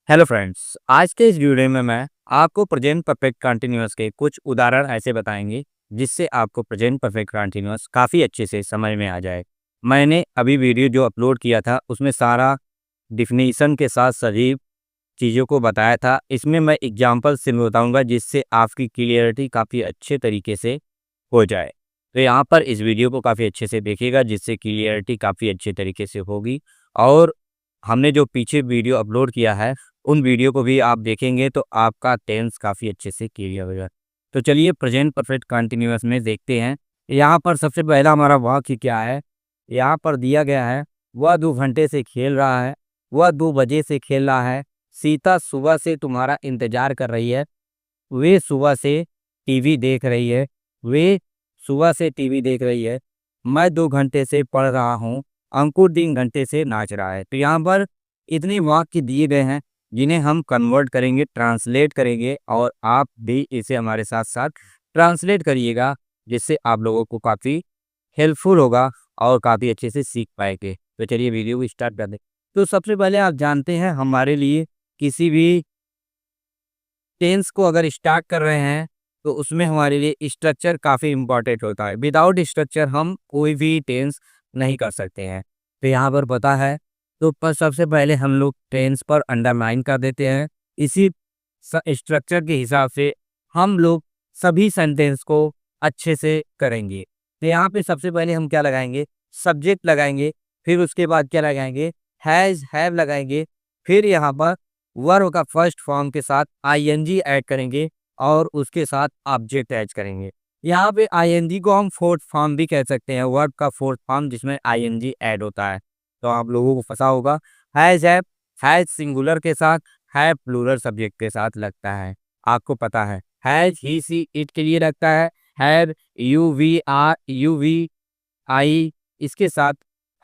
Hello friends, आज के इस वीडियो में मैं आपको प्रेजेंट परफेक्ट कंटीन्यूअस के कुछ उदाहरण ऐसे बताएंगे जिससे आपको प्रेजेंट परफेक्ट कंटीन्यूअस काफ़ी अच्छे से समझ में आ जाए। मैंने अभी वीडियो जो अपलोड किया था उसमें सारा डिफिनीशन के साथ सभी चीज़ों को बताया था। इसमें मैं एग्जांपल से बताऊंगा जिससे आपकी क्लियरिटी काफ़ी अच्छे तरीके से हो जाए। तो यहाँ पर इस वीडियो को काफ़ी अच्छे से देखिएगा जिससे क्लियरिटी काफ़ी अच्छे तरीके से होगी। और हमने जो पीछे वीडियो अपलोड किया है उन वीडियो को भी आप देखेंगे तो आपका टेंस काफ़ी अच्छे से क्लियर होगा। तो चलिए प्रेजेंट परफेक्ट कंटिन्यूअस में देखते हैं। यहाँ पर सबसे पहला हमारा वाक्य क्या है। यहाँ पर दिया गया है, वह 2 घंटे से खेल रहा है, वह 2 बजे से खेल रहा है, सीता सुबह से तुम्हारा इंतजार कर रही है, वे सुबह से टीवी देख रही है, वे सुबह से टीवी देख रही है, मैं 2 घंटे से पढ़ रहा हूँ, अंकुर 3 घंटे से नाच रहा है। तो यहाँ पर इतने वाक्य दिए गए हैं जिन्हें हम कन्वर्ट करेंगे, ट्रांसलेट करेंगे और आप भी इसे हमारे साथ साथ ट्रांसलेट करिएगा जिससे आप लोगों को काफ़ी हेल्पफुल होगा और काफ़ी अच्छे से सीख पाएंगे। तो चलिए वीडियो को स्टार्ट कर दें। तो सबसे पहले आप जानते हैं हमारे लिए किसी भी टेंस को अगर स्टार्ट कर रहे हैं तो उसमें हमारे लिए स्ट्रक्चर काफ़ी इम्पोर्टेंट होता है। विदाउट स्ट्रक्चर हम कोई भी टेंस नहीं कर सकते हैं। तो यहाँ पर पता है तो सबसे पहले हम लोग टेंस पर अंडरलाइन कर देते हैं। इसी स्ट्रक्चर के हिसाब से हम लोग सभी सेंटेंस को अच्छे से करेंगे। तो यहाँ पे सबसे पहले हम क्या लगाएंगे, सब्जेक्ट लगाएंगे, फिर उसके बाद क्या लगाएंगे, हैज़ हैव लगाएंगे, फिर यहाँ पर वर्ब का फर्स्ट फॉर्म के साथ आईएनजी ऐड करेंगे और उसके साथ ऑब्जेक्ट ऐड करेंगे। यहाँ पे आईएनजी को हम फोर्थ फॉर्म भी कह सकते हैं, वर्ब का फोर्थ फॉर्म जिसमें आईएनजी ऐड होता है। तो आप लोगों को पता होगा हैज सिंगुलर के साथ, है प्लूरल सब्जेक्ट के साथ लगता है। आपको पता है हैज ही सी इट के लिए लगता है, हैव यू वी आई इसके साथ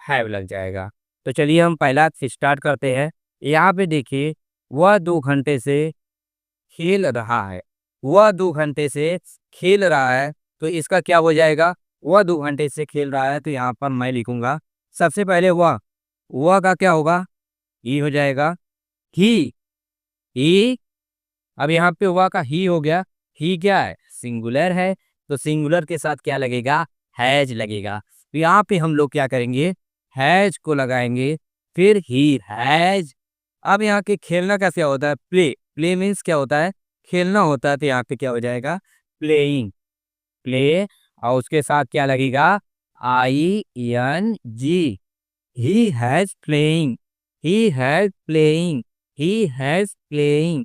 हैव लग जाएगा। तो चलिए हम पहला से स्टार्ट करते हैं। यहाँ पे देखिए, वह 2 घंटे से खेल रहा है, वह 2 घंटे से खेल रहा है। तो इसका क्या हो जाएगा, वह 2 घंटे से खेल रहा है। तो यहाँ पर मैं लिखूंगा सबसे पहले वह का क्या होगा, ही हो जाएगा, ही। अब यहाँ पे वह का ही हो गया, ही क्या है, सिंगुलर है। तो सिंगुलर के साथ क्या लगेगा, हैज लगेगा। तो यहाँ पे हम लोग क्या करेंगे, हैज को लगाएंगे, फिर ही हैज। अब यहाँ के खेलना कैसे होता है, प्ले। प्ले मीन्स क्या होता है, खेलना होता है। तो यहाँ पे क्या हो जाएगा, प्लेइंग, प्ले। और उसके साथ क्या लगेगा, ING, he has playing, he has playing, he has playing.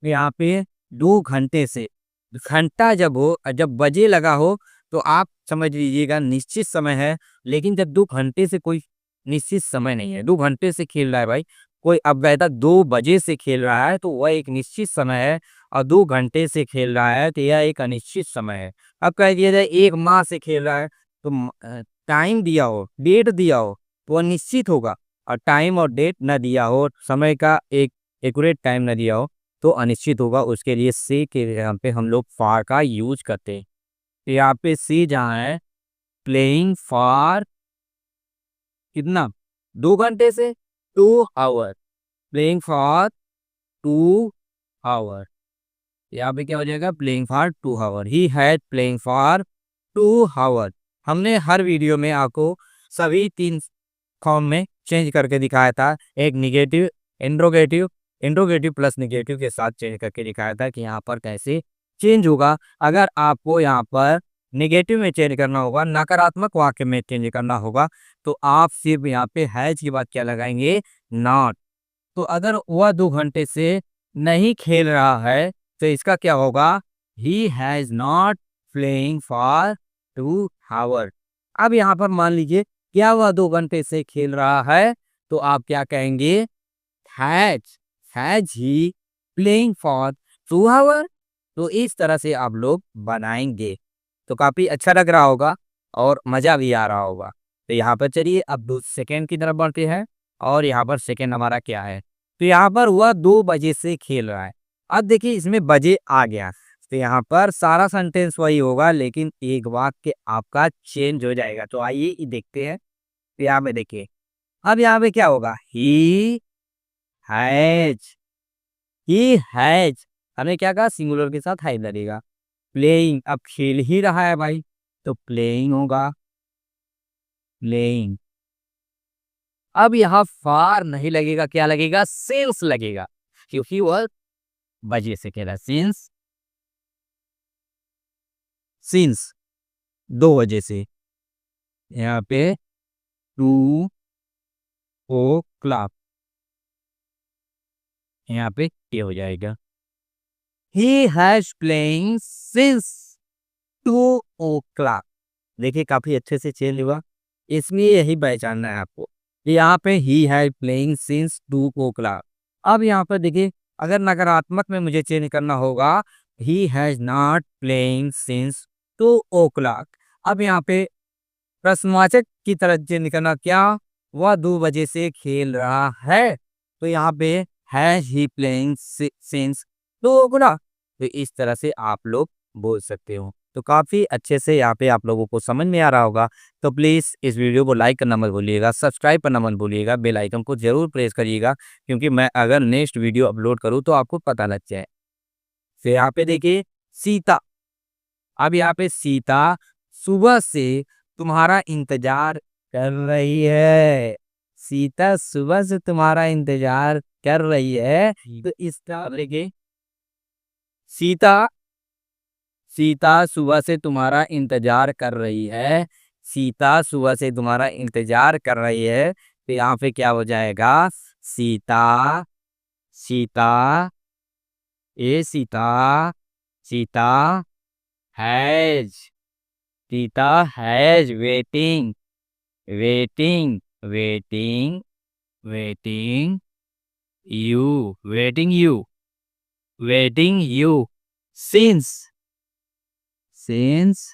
यहाँ पे 2 घंटे से, घंटा जब हो, जब बजे लगा हो तो आप समझ लीजिएगा निश्चित समय है। लेकिन जब 2 घंटे से कोई निश्चित समय नहीं है, 2 घंटे से खेल रहा है भाई कोई, अब वैसा 2 बजे से खेल रहा है तो वह एक निश्चित समय है, और 2 घंटे से खेल रहा है तो यह एक अनिश्चित समय है। अब कह दिया जाए 1 माह से खेल रहा है तो टाइम दिया हो, डेट दिया हो तो वह निश्चित होगा, और टाइम और डेट न दिया हो, समय का एक एक्यूरेट टाइम न दिया हो तो अनिश्चित होगा। उसके लिए से के यहाँ पे हम लोग फॉर का यूज करते हैं। तो यहाँ पे सी जहाँ है, प्लेइंग फॉर कितना, 2 घंटे से 2 आवर, प्लेइंग फॉर 2 आवर। यहाँ पे क्या हो जाएगा, playing for 2 hour, he had playing for 2 hour. हमने हर वीडियो में आपको सभी 3 फॉर्म में चेंज करके दिखाया था। एक negative, interrogative, interrogative plus negative के साथ चेंज करके दिखाया था कि यहाँ पर कैसे चेंज होगा। अगर आपको यहाँ पर निगेटिव में चेंज करना होगा, नकारात्मक वाक्य में चेंज करना होगा, तो आप सिर्फ यहाँ पे हैज की बात क्या लगाएंगे, नॉट। तो अगर वह 2 घंटे से नहीं खेल रहा है तो इसका क्या होगा, he has not playing for 2 hour. अब यहाँ पर मान लीजिए क्या वह 2 घंटे से खेल रहा है तो आप क्या कहेंगे, has, has he playing for 2 hour. तो इस तरह से आप लोग बनाएंगे तो काफी अच्छा लग रहा होगा और मजा भी आ रहा होगा। तो यहाँ पर चलिए अब सेकेंड की तरफ बढ़ते हैं। और यहाँ पर सेकेंड हमारा क्या है, तो यहाँ पर वह 2 बजे से खेल रहा है। अब देखिए इसमें बजे आ गया तो यहाँ पर सारा सेंटेंस वही होगा लेकिन एक वाक्य आपका चेंज हो जाएगा। तो आइए ये देखते हैं। तो यहाँ पे देखिए, अब यहाँ पे क्या होगा, ही हैज ही हैज, हमने क्या कहा, सिंगुलर के साथ हैज लगेगा। प्लेइंग, अब खेल ही रहा है भाई, तो प्लेइंग होगा, प्लेइंग। अब यहाँ फार नहीं लगेगा, क्या लगेगा, सिंस लगेगा, क्योंकि वह वजह से कह रहा है, सिंस, सिंस, दो वजह से। यहाँ पे 2 o'clock, यहाँ पे ये हो जाएगा, he has playing since 2 o'clock। देखिए काफी अच्छे से चेंज हुआ, इसलिए यही पहचानना है आपको कि यहाँ पे he has playing since 2 o'clock। अब यहाँ पर देखिए, अगर नकारात्मक में मुझे चेंज करना होगा, he has not playing since 2 o'clock। अब यहाँ पे प्रश्नवाचक की तरह चेंज करना, क्या, वह 2 बजे से खेल रहा है, तो यहाँ पे has he playing since 2 o'clock। तो इस तरह से आप लोग बोल सकते हो। तो काफ़ी अच्छे से यहाँ पे आप लोगों को समझ में आ रहा होगा। तो प्लीज़ इस वीडियो को लाइक करना मत भूलिएगा, सब्सक्राइब करना मत भूलिएगा, बेल आइकन को ज़रूर प्रेस करिएगा, क्योंकि मैं अगर नेक्स्ट वीडियो अपलोड करूँ तो आपको पता लग जाए। फिर यहाँ पे देखिए सीता, अब यहाँ पे सीता सुबह से तुम्हारा इंतजार कर रही है, सीता सुबह से तुम्हारा इंतजार कर रही है। तो इसका देखिए, सीता, सीता सुबह से तुम्हारा इंतजार कर रही है, सीता सुबह से तुम्हारा इंतजार कर रही है, तो यहाँ पे क्या हो जाएगा, Sita, Sita, a Sita, Sita has, Sita has waiting, waiting, waiting, waiting you, waiting you, waiting you since, since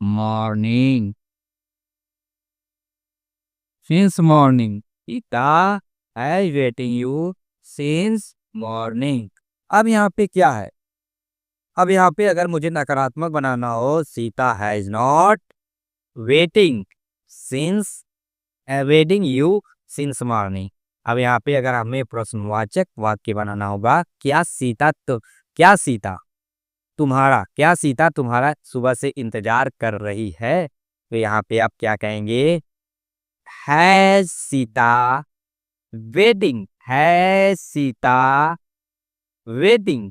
morning, since morning, Sita has waiting you since morning. अब यहाँ पे क्या है, अब यहाँ पे अगर मुझे नकारात्मक बनाना हो, Sita has not waiting since, waiting you since morning. अब यहाँ पे अगर हमें प्रश्नवाचक वाक्य बनाना होगा, क्या सीता, तो क्या सीता तुम्हारा, क्या सीता तुम्हारा सुबह से इंतजार कर रही है, तो यहाँ पे आप क्या कहेंगे, has Sita waiting, has Sita waiting,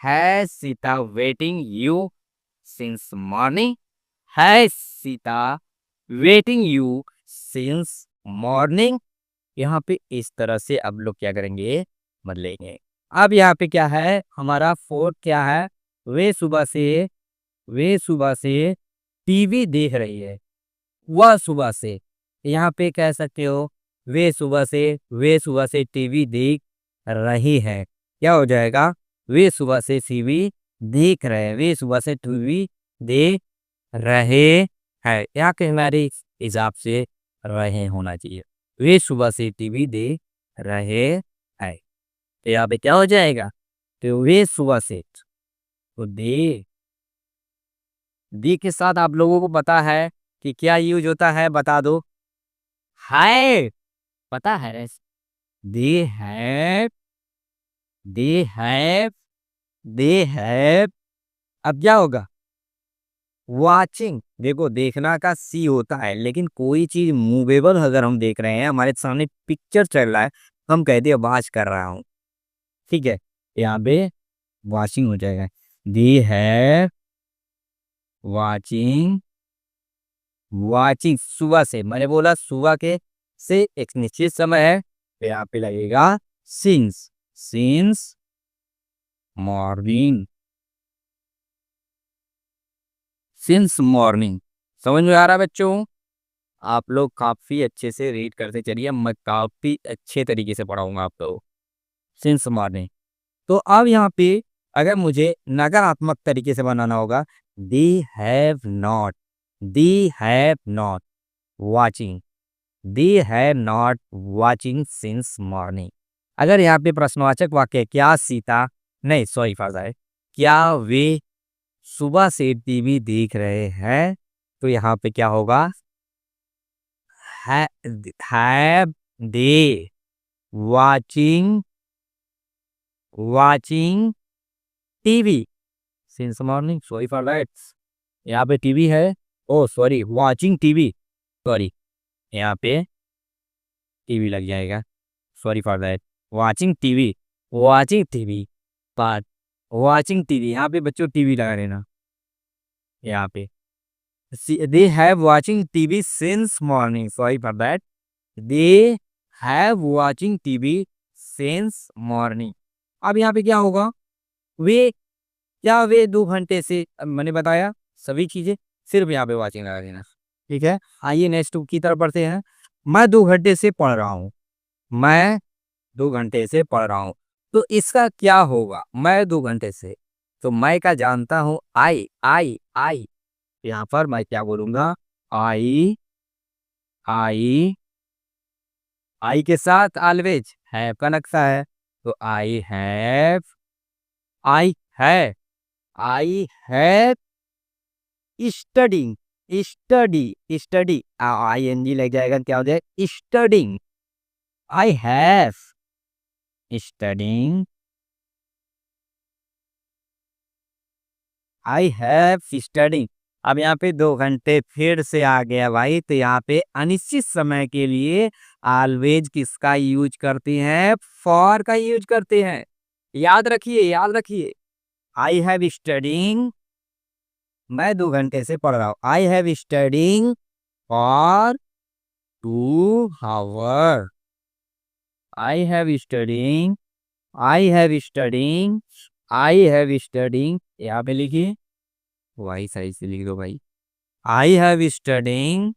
has Sita waiting you since morning, has Sita waiting you since morning. यहाँ पे इस तरह से अब लोग क्या करेंगे, बदलेंगे। अब यहाँ पे क्या है, हमारा फोर्थ क्या है, वे सुबह से, वे सुबह से टीवी देख रही है, वह सुबह से, यहाँ पे कह सकते हो वे सुबह से, वे सुबह से टीवी देख रही है, क्या हो जाएगा, वे सुबह से टीवी देख रहे हैं, वे सुबह से टीवी देख रहे हैं, यहाँ के हमारे हिसाब से रहे होना चाहिए, वे सुबह से टीवी देख रहे हैं, तो यहाँ पे क्या हो जाएगा, तो वे सुबह से, तो दी के साथ आप लोगों को पता है कि क्या यूज होता है, बता दो, है, पता है, they have, they have, they have. अब क्या होगा, वाचिंग, देखो देखना का सी होता है, लेकिन कोई चीज मूवेबल अगर हम देख रहे हैं, हमारे सामने पिक्चर चल रहा है, हम कहते हैं वॉच कर रहा हूँ, ठीक है, यहाँ पे वॉचिंग हो जाएगा, दे हैव वाचिंग, वाचिंग सुबह से, मैंने बोला सुबह के से एक निश्चित समय है, तो यहाँ पे लगेगा since, since morning, since morning. समझ में आ रहा है बच्चों, आप लोग काफी अच्छे से रीड करते चलिए, मैं काफी अच्छे तरीके से पढ़ाऊंगा आप लोग, सिंस मॉर्निंग। तो अब यहाँ पे अगर मुझे नकारात्मक तरीके से बनाना होगा, they have not, they have not watching, they have not watching since morning. अगर यहाँ पे प्रश्नवाचक वाक्य है, क्या सीता, नहीं सॉरी फाजा है, क्या वे सुबह से टीवी देख रहे हैं, तो यहाँ पे क्या होगा, have they watching watching TV since morning, sorry for that. यहाँ पे टीवी है, ओ सॉरी वॉचिंग टीवी, सॉरी यहाँ पे टीवी लग जाएगा, sorry for that. Watching TV, watching TV, part watching TV, यहाँ पे बच्चों टीवी लगा लेना यहाँ पे। They have watching TV since morning, sorry for that. They have watching TV since morning. अब यहाँ पे क्या होगा, वे, क्या वे 2 घंटे से, मैंने बताया सभी चीजें, सिर्फ यहाँ पे वॉचिंग लगा देना। ठीक है, आइए नेक्स्ट की तरफ बढ़ते हैं। मैं 2 घंटे से पढ़ रहा हूँ, मैं 2 घंटे से पढ़ रहा हूँ। तो इसका क्या होगा, मैं 2 घंटे से, तो मैं का जानता हूँ आई। यहाँ पर मैं क्या बोलूंगा, आई के साथ ऑलवेज हैव का नक्शा है, तो आई हैव, आई है, I have studying, study I N G लग जाएगा, क्या हो जाएगा studying. I have studying, I have studying. अब यहाँ पे 2 घंटे फिर से आ गया भाई, तो यहाँ पे अनिश्चित समय के लिए ऑलवेज किसका यूज करते हैं, फॉर का यूज करते हैं। याद रखिए, याद रखिए, आई हैव स्टडिंग, मैं 2 घंटे से पढ़ रहा हूँ, I have studying for 2 hour, I have studying, I have studying, I have studying, यहाँ पे लिखिए, वही सही से लिख दो भाई। I have studying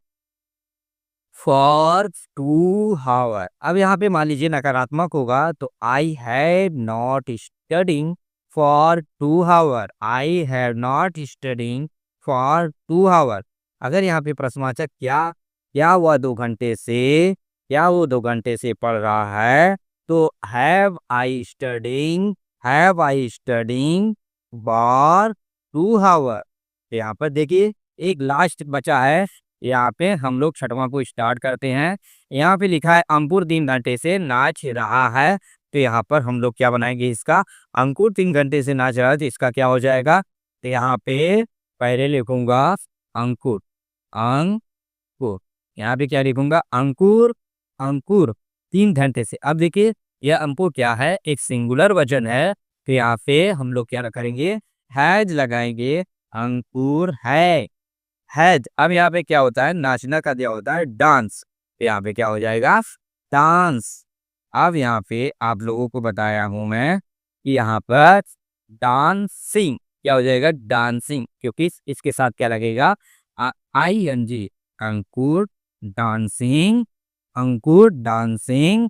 for 2 hour. अब यहाँ पे मान लीजिए नकारात्मक होगा, तो I have not studying for 2 hour, I have not studying for 2 hour. अगर यहाँ पे प्रश्नवाचक क्या, क्या वह 2 घंटे से, क्या वो 2 घंटे से पढ़ रहा है, तो have I studying for 2 hour. यहाँ पर देखिए एक लास्ट बचा है, यहाँ पे हम लोग छठवां को स्टार्ट करते हैं। यहाँ पे लिखा है अंकुर 3 घंटे से नाच रहा है, तो यहाँ पर हम लोग क्या बनाएंगे इसका, अंकुर 3 घंटे से नाच रहा है, तो इसका क्या हो जाएगा, तो यहाँ पे पहले लिखूंगा अंकुर, अंकुर, यहाँ पे क्या लिखूंगा अंकुर, अंकुर 3 घंटे से। अब देखिए यह अंकुर क्या है, एक सिंगुलर वचन है, तो यहाँ पे हम लोग क्या करेंगे, हैज लगाएंगे, अंकुर हैज। अब यहाँ पे क्या होता है, नाचना का दिया होता है डांस, तो यहाँ पे क्या हो जाएगा डांस। अब यहाँ पे आप लोगों को बताया हूं मैं कि यहाँ पर डांसिंग क्या हो जाएगा, डांसिंग, क्योंकि इसके साथ क्या लगेगा, I N G, Ankur dancing, Ankur dancing